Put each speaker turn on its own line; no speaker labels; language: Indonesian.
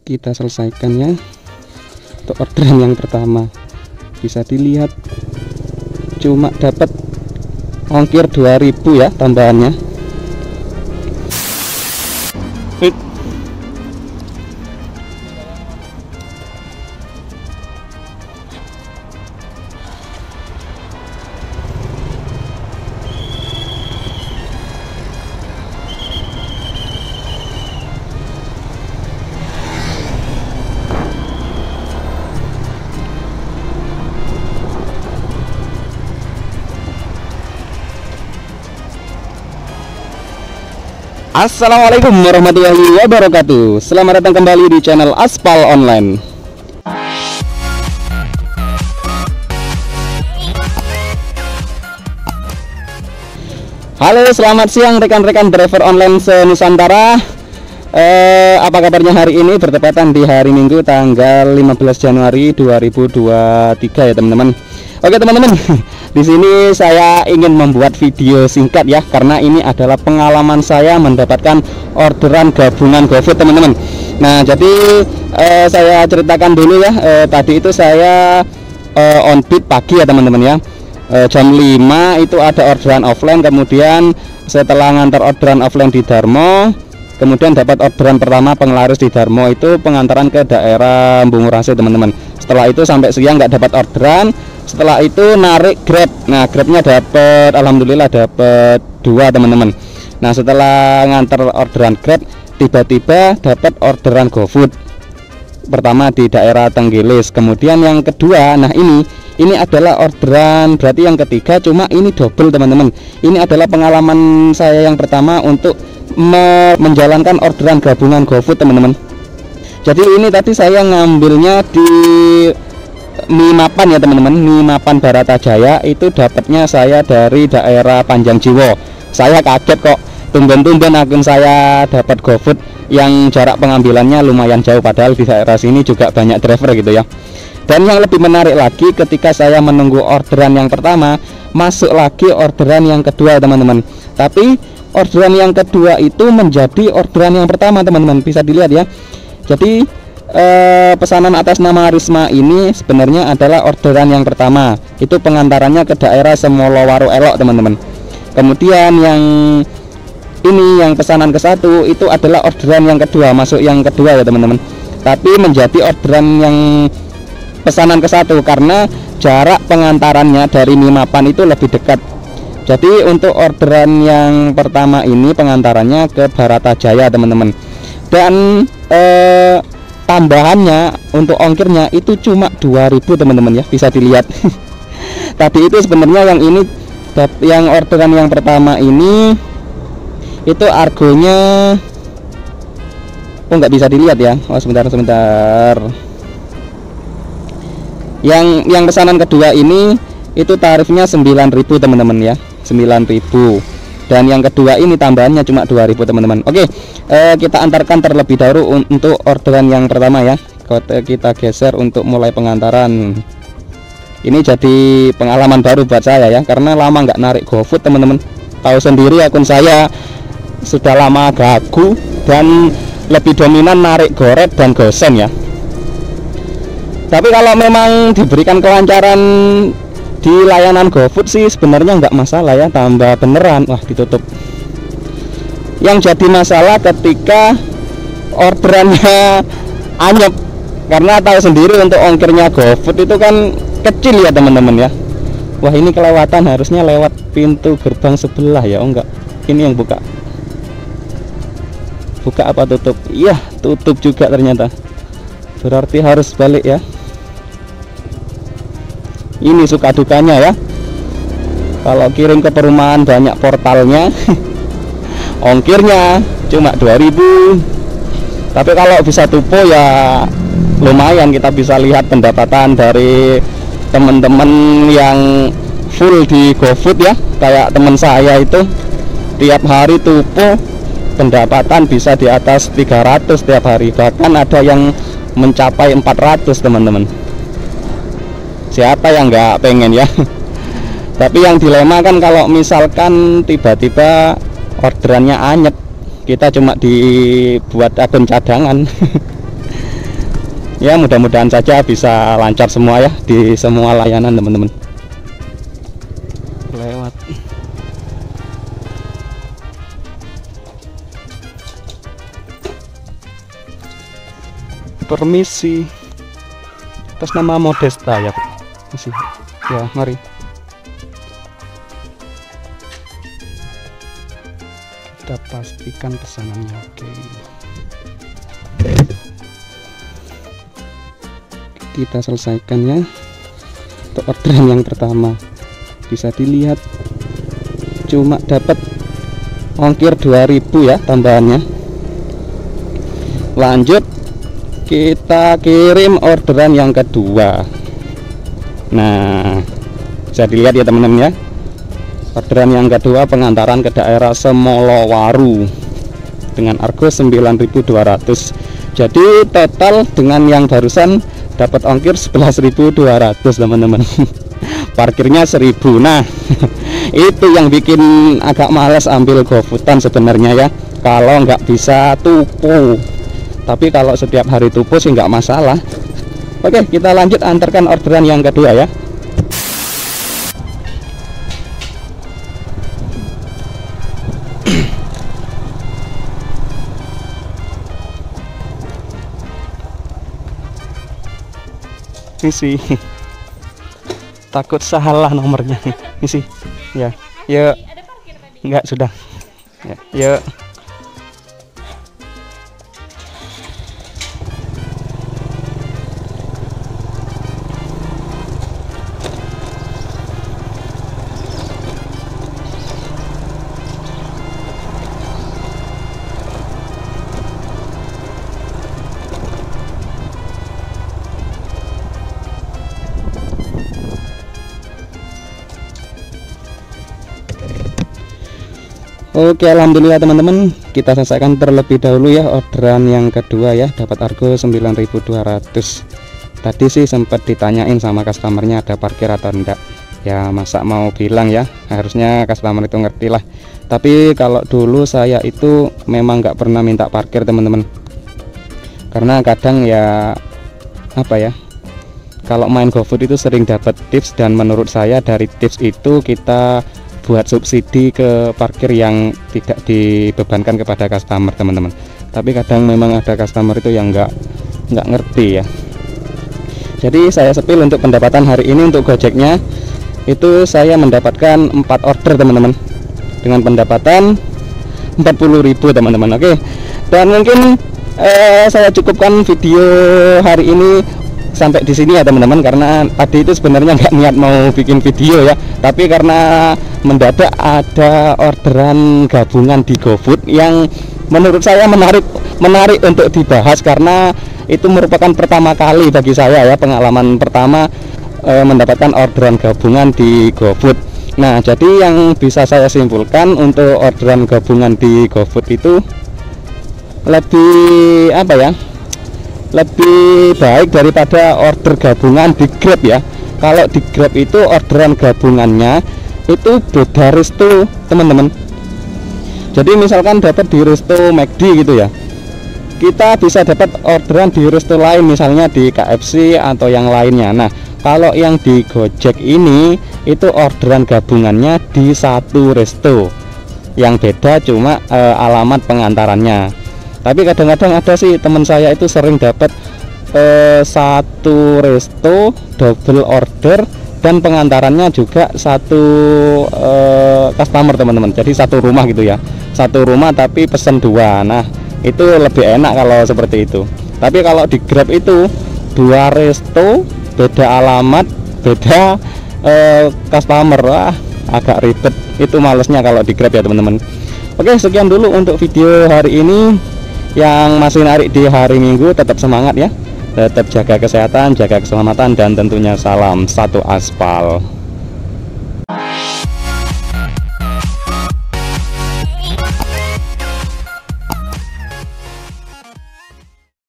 kita selesaikan ya. Untuk orderan yang pertama bisa dilihat cuma dapat ongkir 2000 ya tambahannya. Assalamualaikum warahmatullahi wabarakatuh. Selamat datang kembali di channel Aspal Online. Halo, selamat siang rekan-rekan driver online se-Nusantara. Apa kabarnya hari ini? Bertepatan di hari Minggu tanggal 15 Januari 2023 ya teman-teman. Oke teman-teman, di sini saya ingin membuat video singkat ya, karena ini adalah pengalaman saya mendapatkan orderan gabungan GoFood teman-teman. Nah jadi saya ceritakan dulu ya, tadi itu saya on beat pagi ya teman-teman ya. Jam 5 itu ada orderan offline, kemudian setelah ngantar orderan offline di Darmo, kemudian dapat orderan pertama penglaris di Darmo, itu pengantaran ke daerah Bungurase teman-teman. Setelah itu sampai siang nggak dapat orderan. Setelah itu narik Grab. Nah Grabnya dapat, alhamdulillah dapat 2 teman-teman. Nah setelah ngantar orderan Grab, tiba-tiba dapat orderan GoFood pertama di daerah Tenggilis. Kemudian yang kedua, nah ini adalah orderan, berarti yang ketiga, cuma ini double teman-teman. Ini adalah pengalaman saya yang pertama untuk menjalankan orderan gabungan GoFood teman-teman. Jadi ini tadi saya ngambilnya di Mimapan ya teman-teman, Mimapan Baratajaya, itu dapatnya saya dari daerah Panjang Jiwo. Saya kaget kok, tumben-tumben akun saya dapat GoFood yang jarak pengambilannya lumayan jauh, padahal di daerah sini juga banyak driver gitu ya. Dan yang lebih menarik lagi, ketika saya menunggu orderan yang pertama, masuk lagi orderan yang kedua teman-teman. Tapi orderan yang kedua itu menjadi orderan yang pertama teman-teman, bisa dilihat ya. Jadi pesanan atas nama Risma ini sebenarnya adalah orderan yang pertama, itu pengantarannya ke daerah Semolowaro Elok teman-teman. Kemudian yang ini yang pesanan ke satu itu adalah orderan yang kedua, masuk yang kedua ya teman-teman. Tapi menjadi orderan yang pesanan ke satu karena jarak pengantarannya dari Mimapan itu lebih dekat. Jadi untuk orderan yang pertama ini pengantarannya ke Baratajaya teman-teman. Dan tambahannya untuk ongkirnya itu cuma 2000 teman-teman ya, bisa dilihat. Tadi itu sebenarnya yang ini, yang orderan yang pertama ini itu argonya, oh nggak bisa dilihat ya. Oh sebentar. Yang pesanan kedua ini itu tarifnya 9000 teman-teman ya, 9000. Dan yang kedua ini tambahannya cuma 2000 teman-teman. Oke, kita antarkan terlebih dahulu untuk orderan yang pertama ya. Kita geser untuk mulai pengantaran. Ini jadi pengalaman baru buat saya ya, karena lama nggak narik GoFood teman-teman. Tahu sendiri akun saya sudah lama gagu dan lebih dominan narik GoRed dan GoSend ya. Tapi kalau memang diberikan kelancaran di layanan GoFood sih sebenarnya nggak masalah ya, tambah beneran. Wah ditutup. Yang jadi masalah ketika orderannya anyep, karena tahu sendiri untuk ongkirnya GoFood itu kan kecil ya teman-teman ya. Wah ini kelewatan, harusnya lewat pintu gerbang sebelah ya. Oh enggak, ini yang buka apa tutup? Iya tutup juga ternyata, berarti harus balik ya. Ini suka dukanya ya, kalau kirim ke perumahan banyak portalnya. Ongkirnya cuma 2000. Tapi kalau bisa tupo ya lumayan, kita bisa lihat pendapatan dari teman-teman yang full di GoFood ya. Kayak teman saya itu tiap hari tupo pendapatan bisa di atas 300 tiap hari, bahkan ada yang mencapai 400 teman-teman. Siapa yang nggak pengen ya. Tapi yang dilema kan kalau misalkan tiba-tiba orderannya anyep, kita cuma dibuat akun cadangan. Ya mudah-mudahan saja bisa lancar semua ya di semua layanan teman-teman. Lewat. Permisi, atas nama Modesta ya, masih ya, mari kita pastikan pesanannya. Oke, kita selesaikan ya. Untuk orderan yang pertama bisa dilihat cuma dapat ongkir 2000 ya tambahannya. Lanjut kita kirim orderan yang kedua. Nah, bisa dilihat ya teman-teman ya, orderan yang kedua pengantaran ke daerah Semolowaru dengan argo 9.200. Jadi total dengan yang barusan dapat ongkir 11.200 teman-teman. Parkirnya 1000. Nah itu yang bikin agak males ambil GoFoodan sebenarnya ya, kalau nggak bisa tupo. Tapi kalau setiap hari tupo sih nggak masalah. Oke, kita lanjut antarkan orderan yang kedua ya. Misi, takut salah nomornya. Misi, ya, ya, nggak sudah, ya, ya. Oke, alhamdulillah teman-teman, kita selesaikan terlebih dahulu ya orderan yang kedua ya, dapat argo 9.200. Tadi sih sempat ditanyain sama customernya ada parkir atau enggak. Ya masa mau bilang ya, harusnya customer itu ngerti lah. Tapi kalau dulu saya itu memang nggak pernah minta parkir teman-teman, karena kadang ya apa ya, kalau main GoFood itu sering dapat tips, dan menurut saya dari tips itu kita buat subsidi ke parkir yang tidak dibebankan kepada customer teman-teman. Tapi kadang memang ada customer itu yang nggak ngerti ya. Jadi saya sepil untuk pendapatan hari ini untuk Gojeknya itu saya mendapatkan 4 order teman-teman dengan pendapatan 40.000 teman-teman. Oke, dan mungkin saya cukupkan video hari ini sampai di sini ya teman-teman, karena tadi itu sebenarnya nggak niat mau bikin video ya, tapi karena mendadak ada orderan gabungan di GoFood yang menurut saya menarik untuk dibahas, karena itu merupakan pertama kali bagi saya ya, pengalaman pertama mendapatkan orderan gabungan di GoFood. Nah, jadi yang bisa saya simpulkan untuk orderan gabungan di GoFood itu lebih apa ya, lebih baik daripada order gabungan di Grab ya. Kalau di Grab itu orderan gabungannya itu beda resto teman-teman. Jadi misalkan dapat di resto McD gitu ya, kita bisa dapat orderan di resto lain, misalnya di KFC atau yang lainnya. Nah, kalau yang di Gojek ini itu orderan gabungannya di satu resto, yang beda cuma alamat pengantarannya. Tapi kadang-kadang ada sih teman saya itu sering dapat satu resto double order, dan pengantarannya juga satu customer teman-teman. Jadi satu rumah gitu ya, satu rumah tapi pesen 2. Nah itu lebih enak kalau seperti itu. Tapi kalau di Grab itu 2 resto, beda alamat, beda customer, wah agak ribet. Itu malesnya kalau di Grab ya teman-teman. Oke, sekian dulu untuk video hari ini. Yang masih narik di hari Minggu tetap semangat ya, tetap jaga kesehatan, jaga keselamatan, dan tentunya salam satu aspal.